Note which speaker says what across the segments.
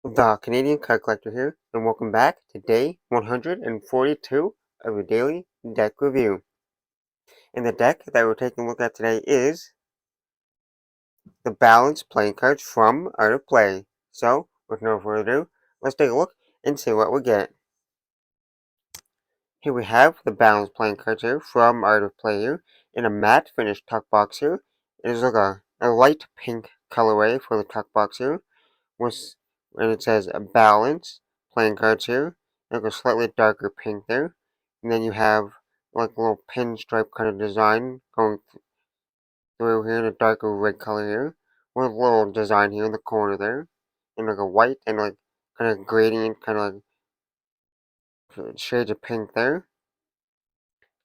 Speaker 1: The Canadian Card Collector here, and welcome back to day 142 of your daily deck review. And the deck that we're taking a look at today is the Balanced Playing Cards from Art of Play. So, with no further ado, let's take a look and see what we get. Here we have the Balanced Playing Cards here from Art of Play here in a matte finish tuck box here. It is like a light pink colorway for the tuck box here. And it says balance playing cards here, like a slightly darker pink there, and then you have like a little pinstripe kind of design going through here in a darker red color here, with a little design here in the corner there, and like a white and like kind of gradient, kind of like shades of pink there.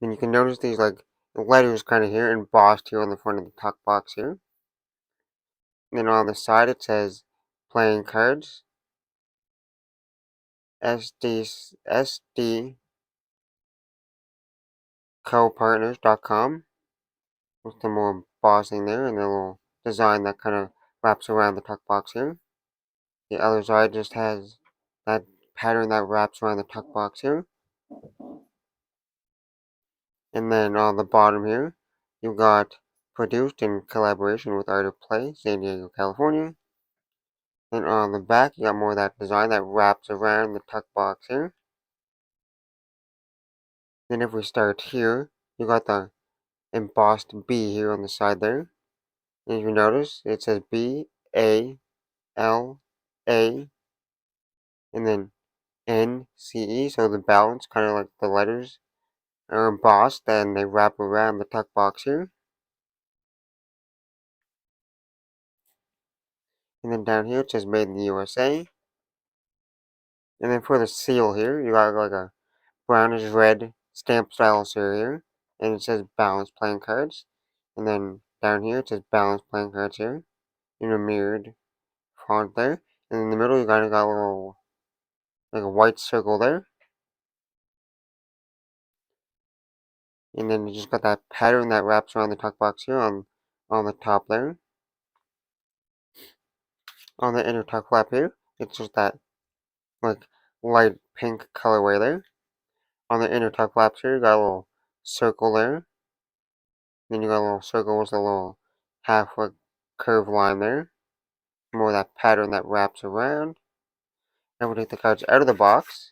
Speaker 1: And you can notice these like letters kind of here embossed here on the front of the tuck box here. And then on the side it says playing cards, SD copartners.com with the more embossing there and the little design that kind of wraps around the tuck box here. The other side just has that pattern that wraps around the tuck box here. And then on the bottom here, you've got produced in collaboration with Art of Play, San Diego, California. And on the back, you got more of that design that wraps around the tuck box here. Then if we start here, you got the embossed B here on the side there. And if you notice, it says BALA, and then NCE, so the balance, kind of like the letters are embossed and they wrap around the tuck box here. And then down here it says made in the USA. And then for the seal here, you got like a brownish red stamp style seal here. And it says balance playing cards. And then down here it says balance playing cards here in a mirrored font there. And in the middle you kind of got a little, like a white circle there. And then you just got that pattern that wraps around the tuck box here on the top there. On the inner tuck flap here, it's just that like light pink colorway there. On the inner tuck flaps here, you got a little circle there. Then you got a little circle with a little half like curved line there. More of that pattern that wraps around. Now we'll take the cards out of the box.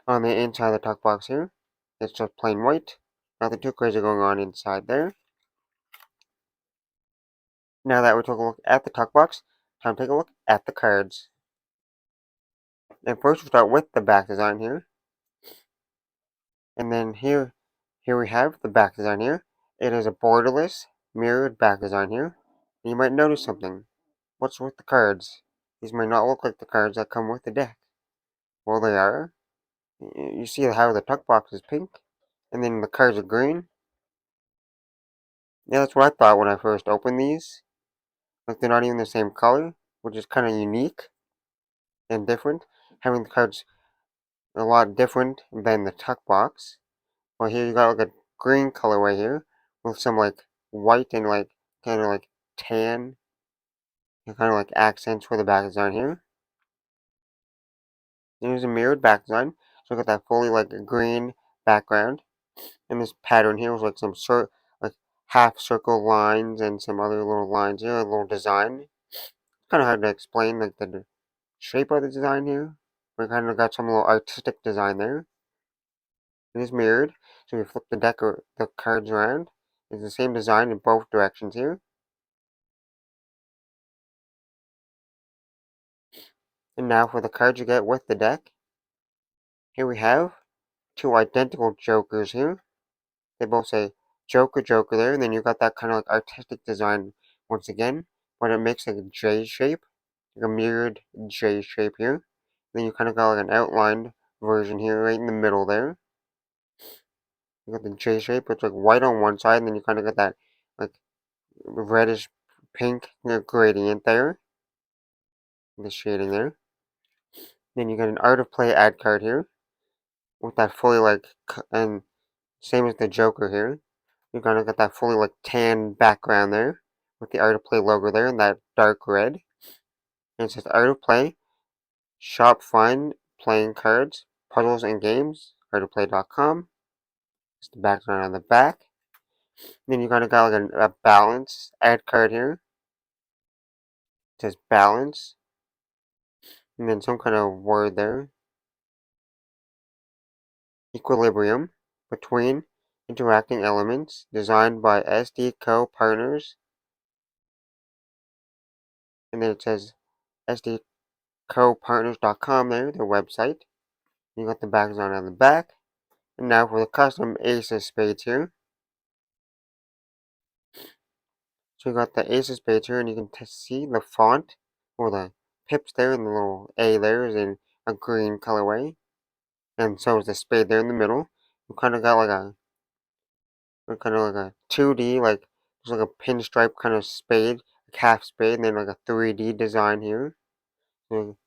Speaker 1: On the inside of the tuck box here, it's just plain white. Nothing too crazy going on inside there. Now that we took a look at the tuck box, time to take a look at the cards. And first we'll start with the back design here. And then here we have the back design here. It is a borderless, mirrored back design here. And you might notice something. What's with the cards? These might not look like the cards that come with the deck. Well, they are. You see how the tuck box is pink, and then the cards are green. Yeah, that's what I thought when I first opened these. Like they're not even the same color, which is kind of unique and different. Having the cards a lot different than the tuck box. Well, here you got like a green colorway here with some like white and like kind of like tan and kind of like accents for the back design here. Here's a mirrored back design, so we got that fully like green background, and this pattern here was like some sort like half circle lines and some other little lines here, a little design. Kind of hard to explain like the shape of the design here. We kind of got some little artistic design there. It is mirrored, so we flip the deck or the cards around. It's the same design in both directions here. And now for the cards you get with the deck. Here we have two identical jokers here. They both say Joker, Joker there, and then you got that kind of like artistic design once again, but it makes like a J shape, like a mirrored J shape here. Then you kind of got like an outlined version here right in the middle there. You got the J shape, it's like white on one side, and then you kind of got that like reddish pink gradient there, the shading there. Then you got an Art of Play ad card here with that fully like, and same as the Joker here. You kind of got that fully like tan background there with the Art of Play logo there and that dark red. And it says Art of Play, Shop Fun Playing Cards, Puzzles and Games, artofplay.com. It's the background on the back. Then you got like a balance ad card here. It says balance. And then some kind of word there. Equilibrium between interacting elements, designed by SD Co. Partners. And then it says SDCoPartners.com there, their website. You got the background on the back. And now for the custom ace of spades here. So you got the ace of spades here, and you can see the font, or the pips there, and the little A there is in a green colorway. And so is the spade there in the middle. You kind of got like a 2D, like there's like a pinstripe kind of spade, a half spade, and then like a 3D design here. So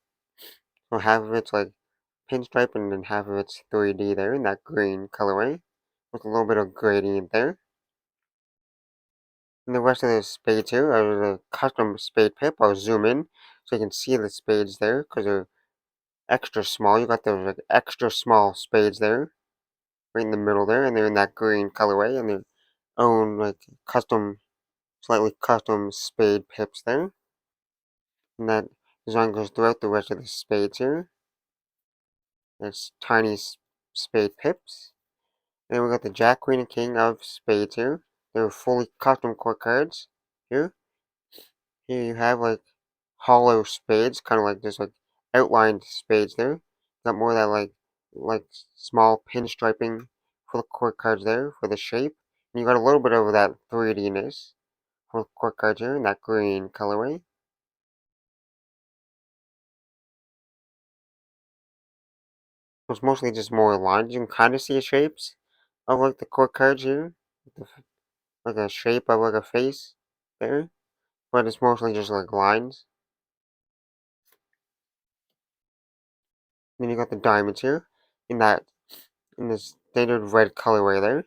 Speaker 1: half of it's like pinstripe, and then half of it's 3D there in that green colorway, with a little bit of gradient there. And the rest of the spades here are the custom spade pip. I'll zoom in so you can see the spades there, because they're extra small. You got those like extra small spades there, right in the middle there, and they're in that green colorway, and their own like slightly custom spade pips there. And that design goes throughout the rest of the spades here. There's tiny spade pips. And then we got the Jack, Queen, and King of spades here. They're fully custom core cards here. Here you have like hollow spades, kind of like just like outlined spades there. Got more of that like small pinstriping for the core cards there for the shape. And you got a little bit of that 3D-ness for the core cards here in that green colorway. It's mostly just more lines. You can kind of see the shapes of like the core cards here, like a shape of like a face there, but it's mostly just like lines. Then you got the diamonds here in the standard red colorway there,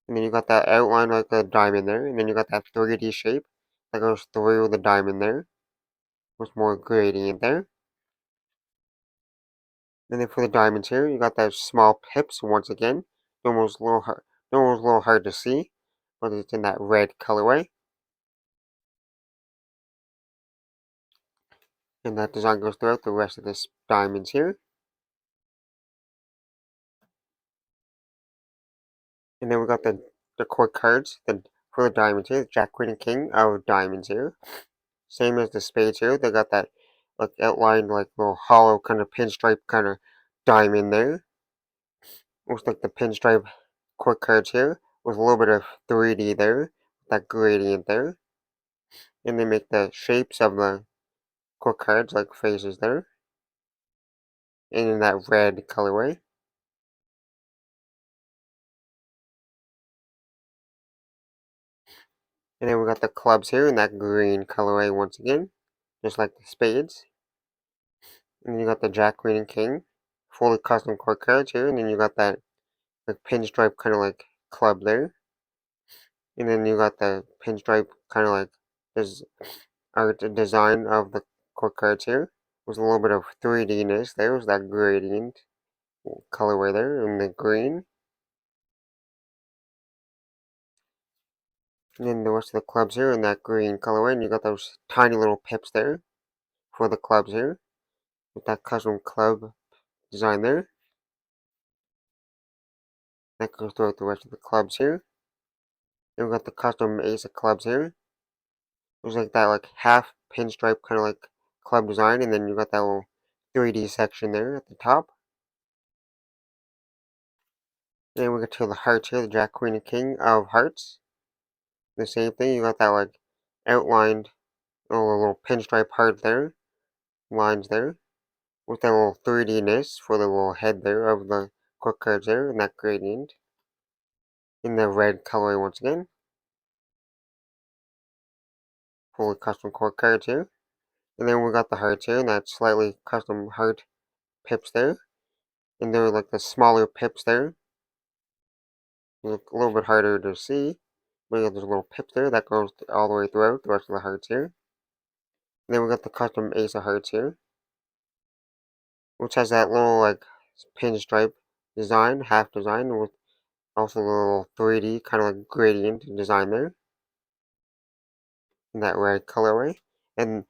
Speaker 1: and then you got that outline like a diamond there, and then you got that 3D shape that goes through the diamond there, with more gradient there. And then for the diamonds here, you got those small pips once again. Almost a little hard to see, but it's in that red colorway. And that design goes throughout the rest of this diamonds here. And then we got the core cards for the diamonds here, Jack, Queen, and King of diamonds here. Same as the spades here, they got that like outlined like little hollow kind of pinstripe kind of diamond there. Looks like the pinstripe core cards here with a little bit of 3D there, that gradient there. And they make the shapes of the core cards like faces there. And in that red colorway. And then we got the clubs here in that green colorway once again, just like the spades. And then you got the Jack, Queen, and King, fully custom core cards here. And then you got that like pinstripe kind of like club there. And then you got the pinstripe kind of like this art design of the core cards here. With a little bit of 3D-ness there. Was that gradient colorway there in the green. And then the rest of the clubs here in that green colorway. And you got those tiny little pips there for the clubs here. With that custom club design there. That goes throughout the rest of the clubs here. Then we got the custom ace of clubs here. There's like that like half pinstripe kind of like club design, and then you got that little 3D section there at the top. Then we get to the hearts here, the Jack, Queen, and King of hearts. The same thing, you got that like outlined little pinstripe heart there, lines there, with that little 3D-ness for the little head there of the core cards there, and that gradient in the red colorway once again. Fully custom core cards here. And then we got the hearts here, and that slightly custom heart pips there. And they're like the smaller pips there. Look a little bit harder to see. But yeah, there's a little pip there that goes all the way throughout the rest of the hearts here. Then we got the custom Ace of Hearts here, which has that little like pinstripe design, half design, with also a little 3D kind of like gradient design there in that red colorway. And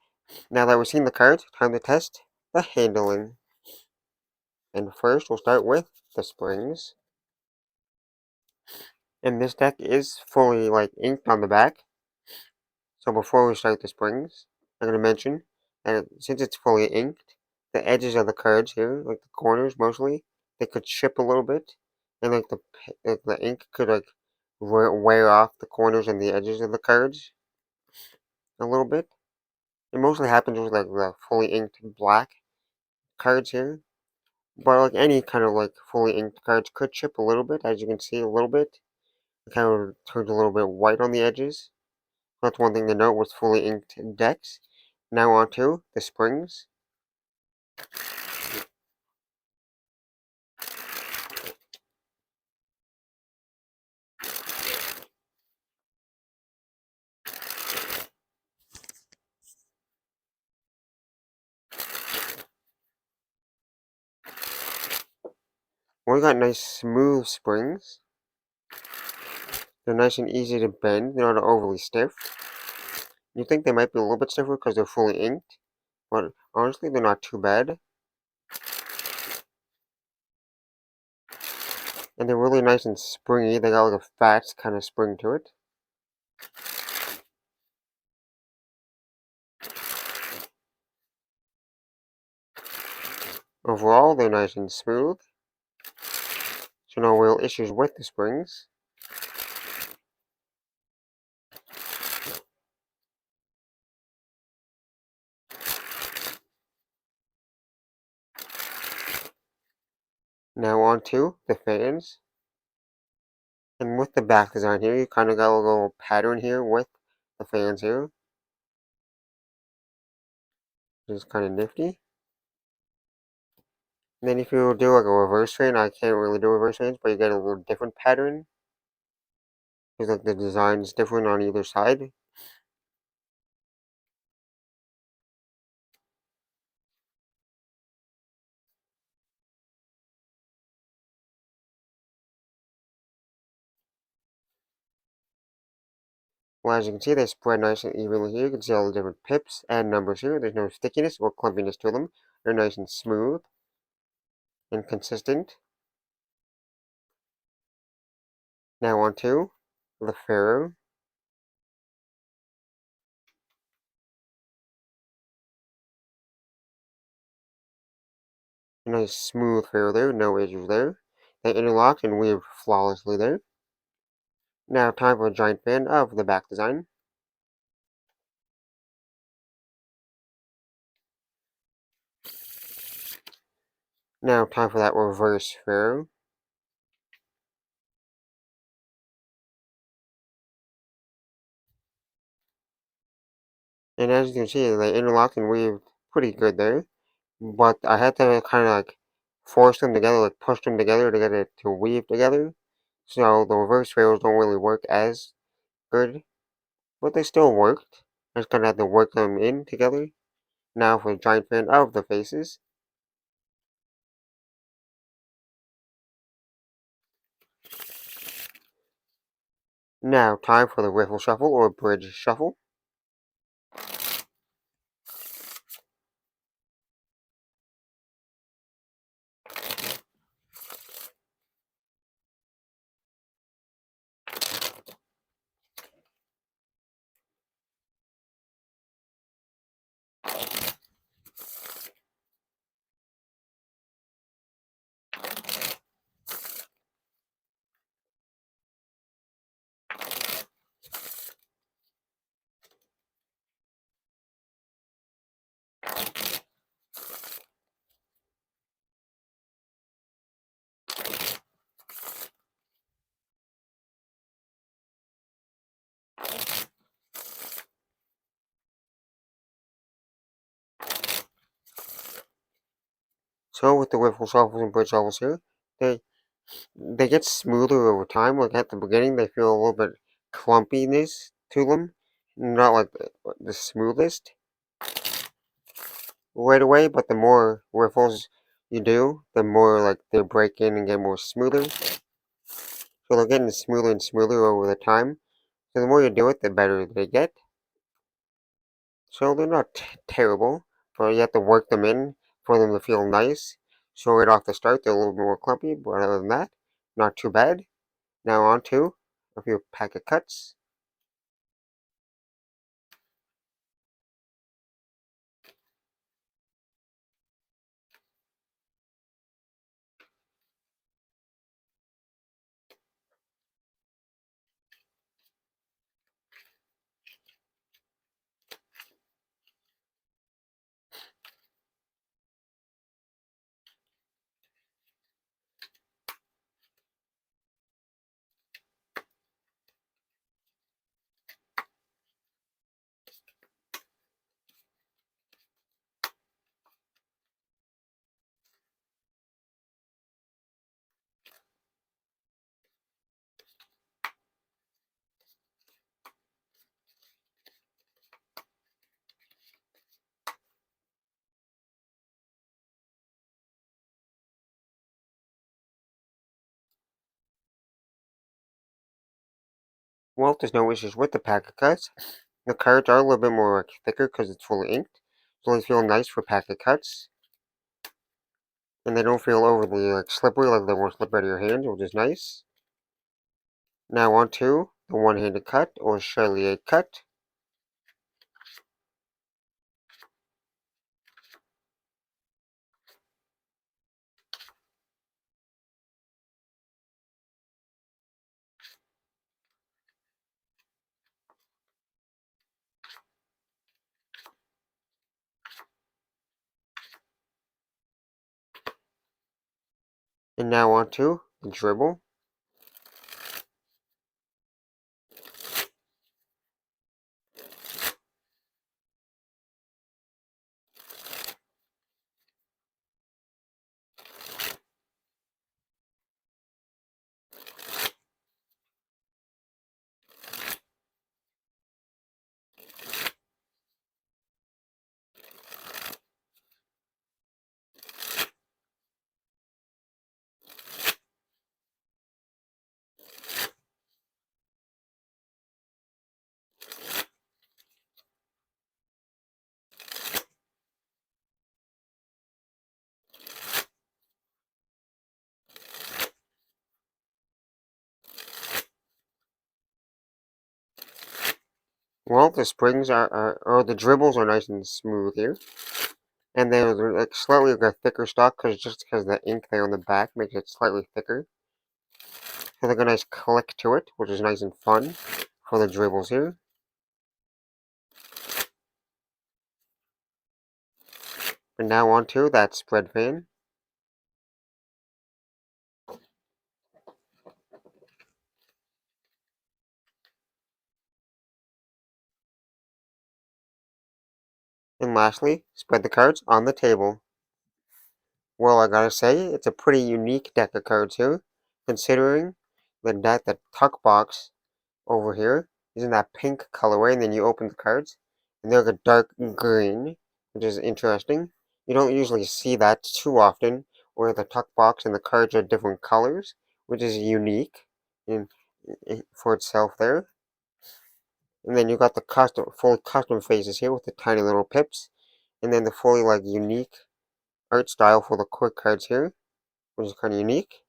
Speaker 1: now that we've seen the cards, time to test the handling. And first we'll start with the springs. And this deck is fully like inked on the back. So before we start the springs, I'm going to mention that since it's fully inked, the edges of the cards here, like the corners mostly, they could chip a little bit, and like the ink could like wear off the corners and the edges of the cards a little bit. It mostly happens with like the fully inked black cards here, but like any kind of like fully inked cards could chip a little bit, as you can see a little bit. It kind of turns a little bit white on the edges. That's one thing to note with fully inked decks. Now on to the springs. We got nice smooth springs. They're nice and easy to bend. They're not overly stiff. You think they might be a little bit stiffer because they're fully inked, but honestly, they're not too bad. And they're really nice and springy. They got like a fat kind of spring to it. Overall, they're nice and smooth. So no real issues with the springs. Now on to the fans. And with the back design here, you kind of got a little pattern here with the fans here. Which is kind of nifty. And then if you do like a reverse fan, I can't really do reverse fans, but you get a little different pattern. Because like the design is different on either side. Well, as you can see, they spread nice and evenly here. You can see all the different pips and numbers here. There's no stickiness or clumpiness to them. They're nice and smooth and consistent. Now on to the Pharaoh. A nice smooth Pharaoh there, no issues there. They interlock and weave flawlessly there. Now time for a giant fan of the back design. Now time for that reverse Pharaoh. And as you can see, they interlock and weave pretty good there. But I had to kind of like force them together, like push them together to get it to weave together. So the reverse pharaohs don't really work as good, but they still worked. I just kind of had to work them in together. Now for the giant fan of the faces. Now time for the riffle shuffle or bridge shuffle. So with the riffle shuffles and bridge shuffles here, they they get smoother over time. Like at the beginning, they feel a little bit clumpiness to them, not like the smoothest. right away, but the more riffles you do, the more like they break in and get more smoother. So they're getting smoother and smoother over the time. So the more you do it, the better they get. So they're not terrible, but you have to work them in for them to feel nice. So right off the start, they're a little bit more clumpy, but other than that, not too bad. Now on to a few packet cuts. Well, there's no issues with the packet cuts. The cards are a little bit more like, thicker because it's fully inked, so they feel nice for packet cuts. And they don't feel overly like slippery, like they won't slip out of your hands, which is nice. Now on to the one-handed cut or Charlier cut. And now on to the dribble. Well, the springs or the dribbles are nice and smooth here. And they're like slightly like a thicker stock just because the ink there on the back makes it slightly thicker. So they got a nice click to it, which is nice and fun for the dribbles here. And now on to that spread fan. And lastly, spread the cards on the table. Well, I gotta say, it's a pretty unique deck of cards here, considering the tuck box over here is in that pink colorway, and then you open the cards, and they're like a dark green, which is interesting. You don't usually see that too often, where the tuck box and the cards are different colors, which is unique for itself there. And then you got the fully custom faces here with the tiny little pips, and then the fully like unique art style for the quick cards here, which is kind of unique.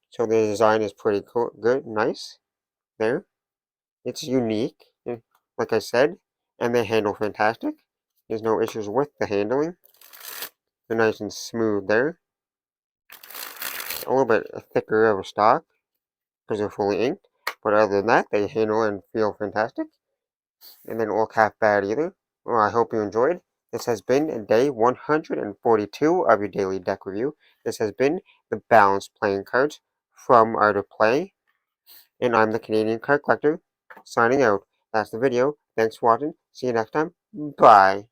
Speaker 1: So the design is pretty cool, good, nice there. It's unique, like I said, and they handle fantastic. There's no issues with the handling. They're nice and smooth there. A little bit thicker of a stock because they're fully inked, but other than that, they handle and feel fantastic. And they don't look half bad either. Well, I hope you enjoyed. This has been day 142 of your daily deck review. This has been the Balanced Playing Cards from Art of Play. And I'm the Canadian Card Collector, signing out. That's the video. Thanks for watching. See you next time. Bye.